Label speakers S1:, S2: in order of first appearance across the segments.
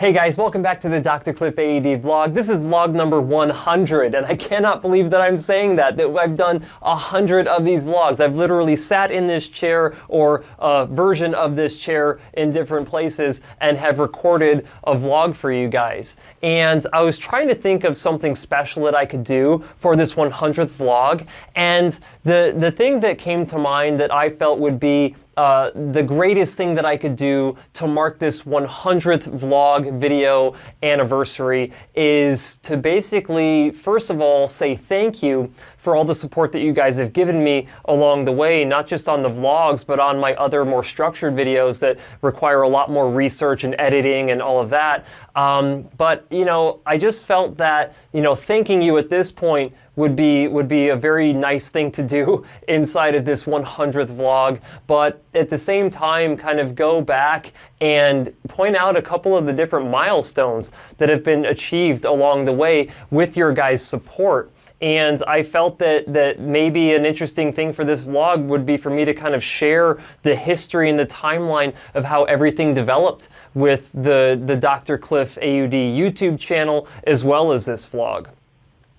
S1: Hey guys, welcome back to the DrCliffAuD vlog. This is vlog number 100, and I cannot believe that I'm saying that I've done 100 of these vlogs. I've literally sat in this chair or a version of this chair in different places and have recorded a vlog for you guys. And I was trying to think of something special that I could do for this 100th vlog, and the thing that came to mind that I felt would be the greatest thing that I could do to mark this 100th vlog video anniversary is to basically, first of all, say thank you for all the support that you guys have given me along the way, not just on the vlogs, but on my other more structured videos that require a lot more research and editing and all of that. But, you know, I just felt that, you know, thanking you at this point would be a very nice thing to do inside of this 100th vlog, but at the same time kind of go back and point out a couple of the different milestones that have been achieved along the way with your guys' support. And I felt that maybe an interesting thing for this vlog would be for me to kind of share the history and the timeline of how everything developed with the DrCliffAuD YouTube channel as well as this vlog.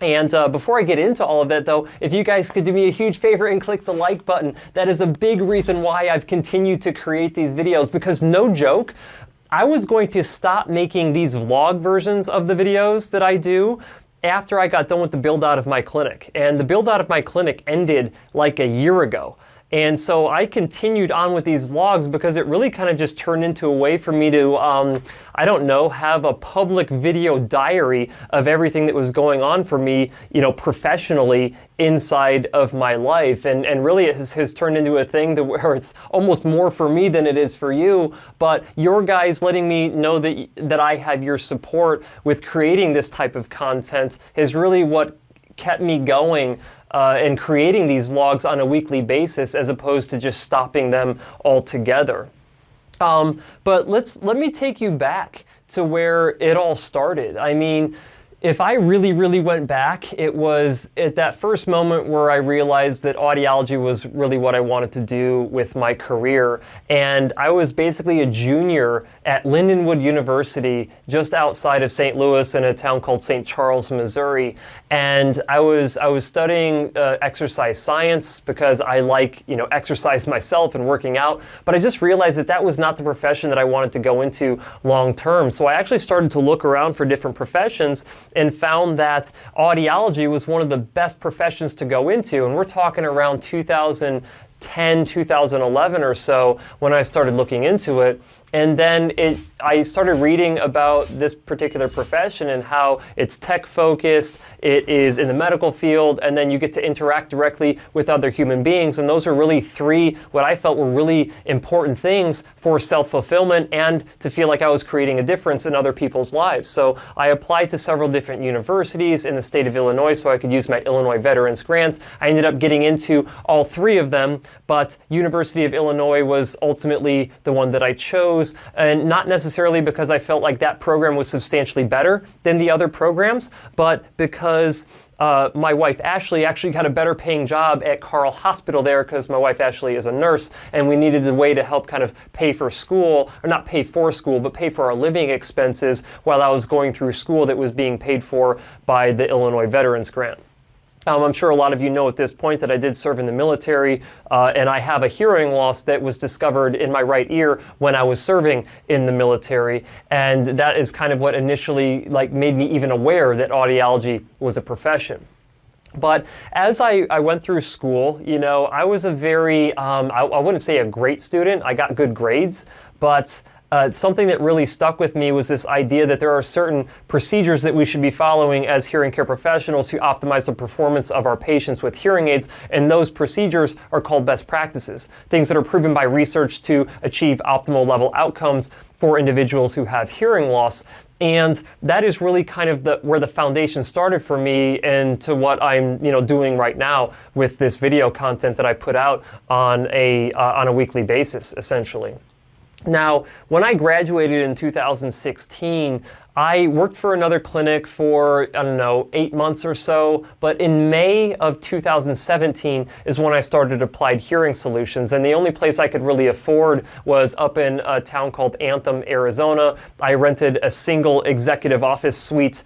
S1: And before I get into all of that though, if you guys could do me a huge favor and click the like button, that is a big reason why I've continued to create these videos, because no joke, I was going to stop making these vlog versions of the videos that I do after I got done with the build out of my clinic. And the build out of my clinic ended like a year ago. And so I continued on with these vlogs because it really kind of just turned into a way for me to, I don't know, have a public video diary of everything that was going on for me, you know, professionally inside of my life. And really it has turned into a thing where it's almost more for me than it is for you. But your guys letting me know that I have your support with creating this type of content is really what kept me going and creating these vlogs on a weekly basis as opposed to just stopping them altogether. But let me take you back to where it all started. I mean, if I really went back, it was at that first moment where I realized that audiology was really what I wanted to do with my career. And I was basically a junior at Lindenwood University, just outside of St. Louis in a town called St. Charles, Missouri. And I was studying exercise science because I like, you know, exercise myself and working out. But I just realized that that was not the profession that I wanted to go into long term. So I actually started to look around for different professions and found that audiology was one of the best professions to go into. And we're talking around 2010, 2011 or so when I started looking into it. And then I started reading about this particular profession and how it's tech focused, it is in the medical field, and then you get to interact directly with other human beings. And those are really three, what I felt were really important things for self-fulfillment and to feel like I was creating a difference in other people's lives. So I applied to several different universities in the state of Illinois so I could use my Illinois Veterans Grant. I ended up getting into all three of them, but University of Illinois was ultimately the one that I chose. And not necessarily because I felt like that program was substantially better than the other programs, but because my wife Ashley actually got a better paying job at Carle Hospital there, because my wife Ashley is a nurse and we needed a way to help kind of pay for school, or not pay for school, but pay for our living expenses while I was going through school that was being paid for by the Illinois Veterans Grant. I'm sure a lot of you know at this point that I did serve in the military, and I have a hearing loss that was discovered in my right ear when I was serving in the military. And that is kind of what initially made me even aware that audiology was a profession. But as I went through school, you know, I was a very, I wouldn't say a great student. I got good grades, but something that really stuck with me was this idea that there are certain procedures that we should be following as hearing care professionals to optimize the performance of our patients with hearing aids, and those procedures are called best practices, things that are proven by research to achieve optimal level outcomes for individuals who have hearing loss. And that is really kind of where the foundation started for me and to what I'm doing right now with this video content that I put out on a weekly basis, essentially. Now, when I graduated in 2016, I worked for another clinic for, I don't know, 8 months or so, but in May of 2017 is when I started Applied Hearing Solutions, and the only place I could really afford was up in a town called Anthem, Arizona. I rented a single executive office suite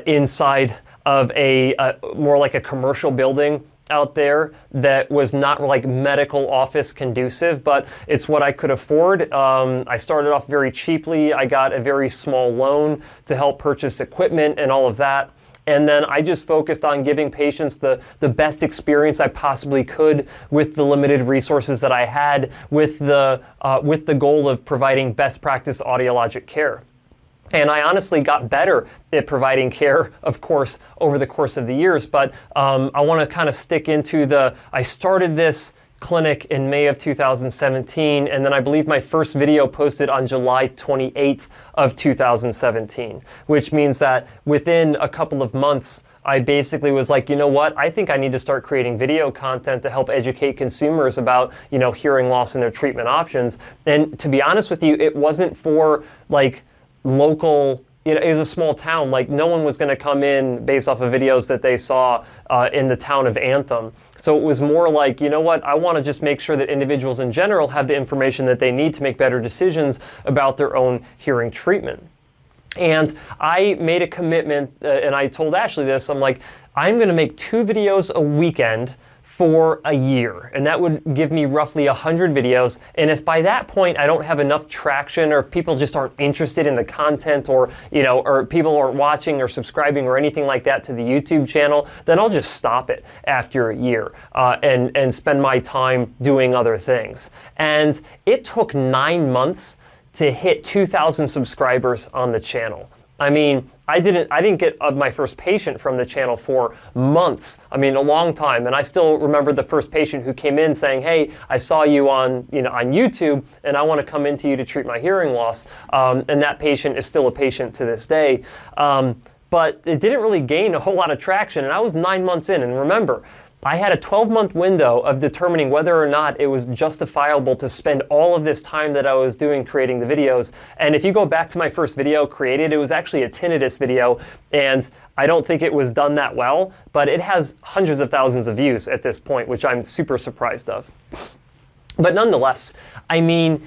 S1: inside of a more like a commercial building out there that was not like medical office conducive, but it's what I could afford. I started off very cheaply. I got a very small loan to help purchase equipment and all of that. And then I just focused on giving patients the best experience I possibly could with the limited resources that I had, with the goal of providing best practice audiologic care. And I honestly got better at providing care, of course, over the course of the years. But I want to kind of stick into I started this clinic in May of 2017, and then I believe my first video posted on July 28th of 2017, which means that within a couple of months, I basically was like, you know what, I think I need to start creating video content to help educate consumers about, hearing loss and their treatment options. And to be honest with you, it wasn't for like local, it was a small town, like no one was going to come in based off of videos that they saw in the town of Anthem. So it was more like, you know what, I want to just make sure that individuals in general have the information that they need to make better decisions about their own hearing treatment. And I made a commitment, and I told Ashley this, I'm like, I'm going to make 2 videos a weekend for a year, and that would give me roughly 100 videos. And if by that point I don't have enough traction, or if people just aren't interested in the content, or or people aren't watching or subscribing or anything like that to the YouTube channel, then I'll just stop it after a year and spend my time doing other things. And it took 9 months to hit 2,000 subscribers on the channel. I mean, I didn't get my first patient from the channel for months. I mean, a long time. And I still remember the first patient who came in saying, hey, I saw you on YouTube, and I want to come into you to treat my hearing loss. And that patient is still a patient to this day. But it didn't really gain a whole lot of traction. And I was 9 months in. And remember, I had a 12-month window of determining whether or not it was justifiable to spend all of this time that I was doing creating the videos. And if you go back to my first video created, it was actually a tinnitus video, and I don't think it was done that well, but it has hundreds of thousands of views at this point, which I'm super surprised of. But nonetheless, I mean,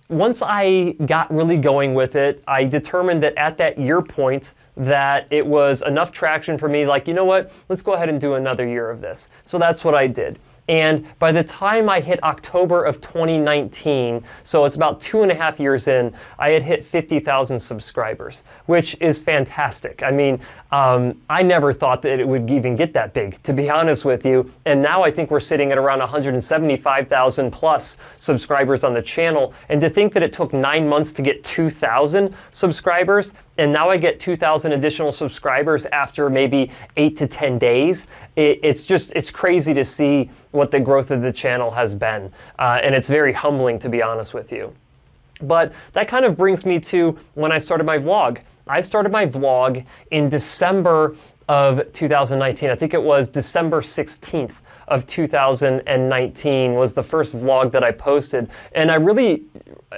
S1: once I got really going with it, I determined that at that year point, that it was enough traction for me, like, you know what, let's go ahead and do another year of this. So that's what I did. And by the time I hit October of 2019, so it's about 2.5 years in, I had hit 50,000 subscribers, which is fantastic. I mean, I never thought that it would even get that big, to be honest with you. And now I think we're sitting at around 175,000 plus subscribers on the channel. And to think that it took 9 months to get 2,000 subscribers, and now I get 2,000 additional subscribers after maybe 8 to 10 days, it's crazy to see what the growth of the channel has been. And it's very humbling, to be honest with you. But that kind of brings me to when I started my vlog. I started my vlog in December of 2019. I think it was December 16th of 2019 was the first vlog that I posted. And I really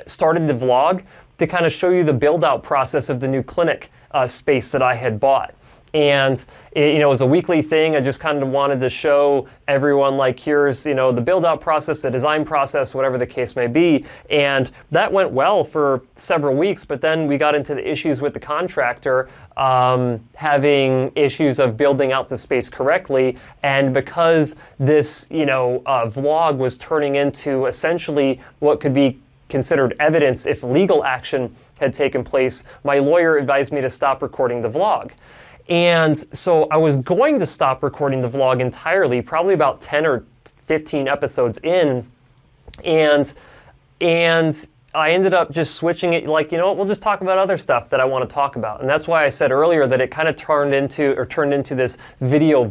S1: started the vlog to kind of show you the build-out process of the new clinic space that I had bought. And it was a weekly thing. I just kind of wanted to show everyone, like, here's the build-out process, the design process, whatever the case may be. And that went well for several weeks, but then we got into the issues with the contractor having issues of building out the space correctly. And because this vlog was turning into essentially what could be considered evidence if legal action had taken place, my lawyer advised me to stop recording the vlog. And so I was going to stop recording the vlog entirely, probably about 10 or 15 episodes in, and I ended up just switching it, like, you know what, we'll just talk about other stuff that I want to talk about. And that's why I said earlier that it kind of turned into this video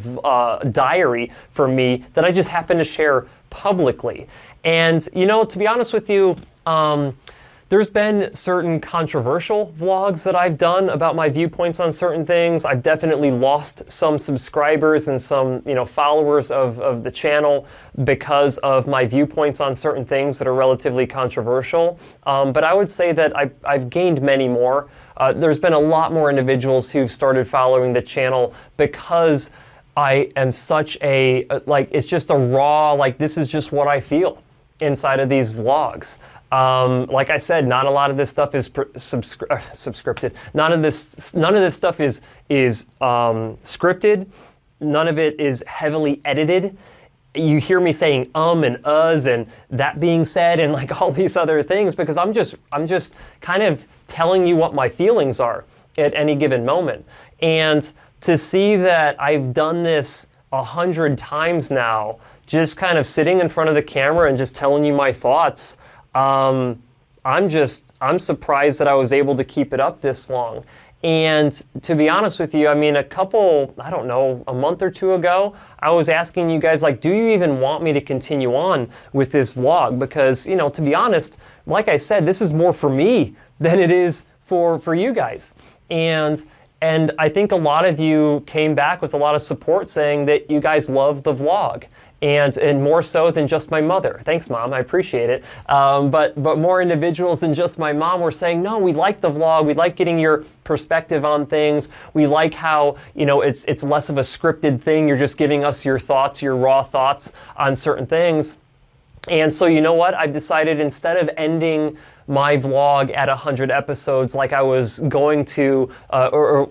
S1: diary for me that I just happened to share publicly. And to be honest with you, There's been certain controversial vlogs that I've done about my viewpoints on certain things. I've definitely lost some subscribers and some, followers of the channel because of my viewpoints on certain things that are relatively controversial. But I would say that I've gained many more. There's been a lot more individuals who've started following the channel because I am such a, it's just a raw, this is just what I feel inside of these vlogs. Like I said, not a lot of this stuff is subscripted. None of this stuff is scripted. None of it is heavily edited. You hear me saying and uhs and that being said and all these other things because I'm just kind of telling you what my feelings are at any given moment. And to see that I've done this 100 times now, just kind of sitting in front of the camera and just telling you my thoughts, I'm surprised that I was able to keep it up this long. And to be honest with you, I mean, a month or two ago, I was asking you guys, do you even want me to continue on with this vlog? Because, to be honest, like I said, this is more for me than it is for you guys. And I think a lot of you came back with a lot of support saying that you guys love the vlog. And more so than just my mother. Thanks, Mom, I appreciate it. But more individuals than just my mom were saying, no, we like the vlog, we like getting your perspective on things, we like how, it's less of a scripted thing, you're just giving us your thoughts, your raw thoughts on certain things. And so you know what, I've decided instead of ending my vlog at 100 episodes like I was going to,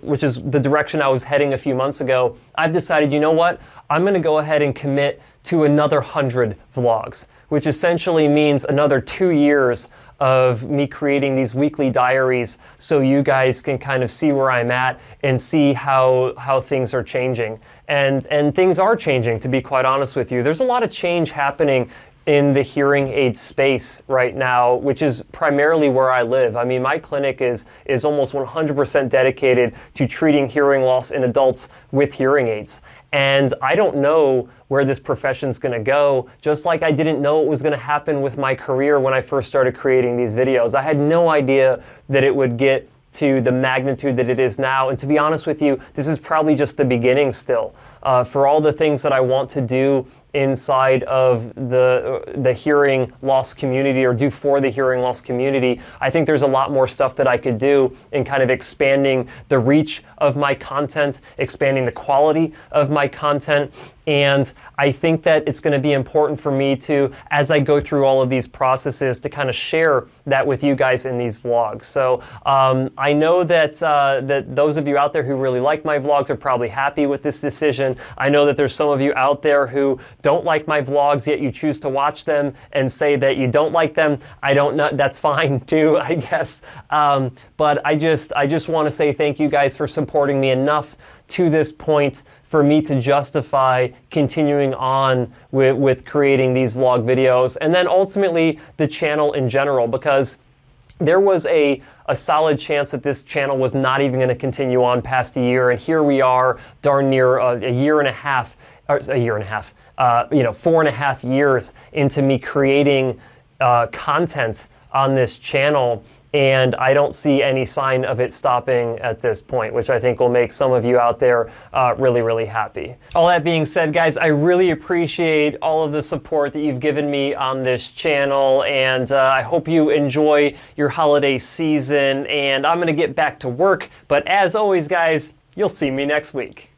S1: which is the direction I was heading a few months ago, I've decided, you know what, I'm gonna go ahead and commit to another 100 vlogs, which essentially means another 2 years of me creating these weekly diaries so you guys can kind of see where I'm at and see how things are changing. And things are changing, to be quite honest with you. There's a lot of change happening in the hearing aid space right now, which is primarily where I live. I mean, my clinic is almost 100% dedicated to treating hearing loss in adults with hearing aids. And I don't know where this profession's gonna go, just like I didn't know what was gonna happen with my career when I first started creating these videos. I had no idea that it would get to the magnitude that it is now. And to be honest with you, this is probably just the beginning still. For all the things that I want to do inside of the hearing loss community or do for the hearing loss community, I think there's a lot more stuff that I could do in kind of expanding the reach of my content, expanding the quality of my content. And I think that it's going to be important for me to, as I go through all of these processes, to kind of share that with you guys in these vlogs. So I know that those of you out there who really like my vlogs are probably happy with this decision. I know that there's some of you out there who don't like my vlogs, yet you choose to watch them and say that you don't like them. I don't know, that's fine too, I guess. But I just want to say thank you guys for supporting me enough to this point for me to justify continuing on with creating these vlog videos, and then ultimately the channel in general, because there was a solid chance that this channel was not even going to continue on past a year, and here we are darn near a year and a half, or a year and a half, 4.5 years into me creating content on this channel, and I don't see any sign of it stopping at this point, which I think will make some of you out there really, really happy. All that being said, guys, I really appreciate all of the support that you've given me on this channel, and I hope you enjoy your holiday season, and I'm gonna get back to work, but as always, guys, you'll see me next week.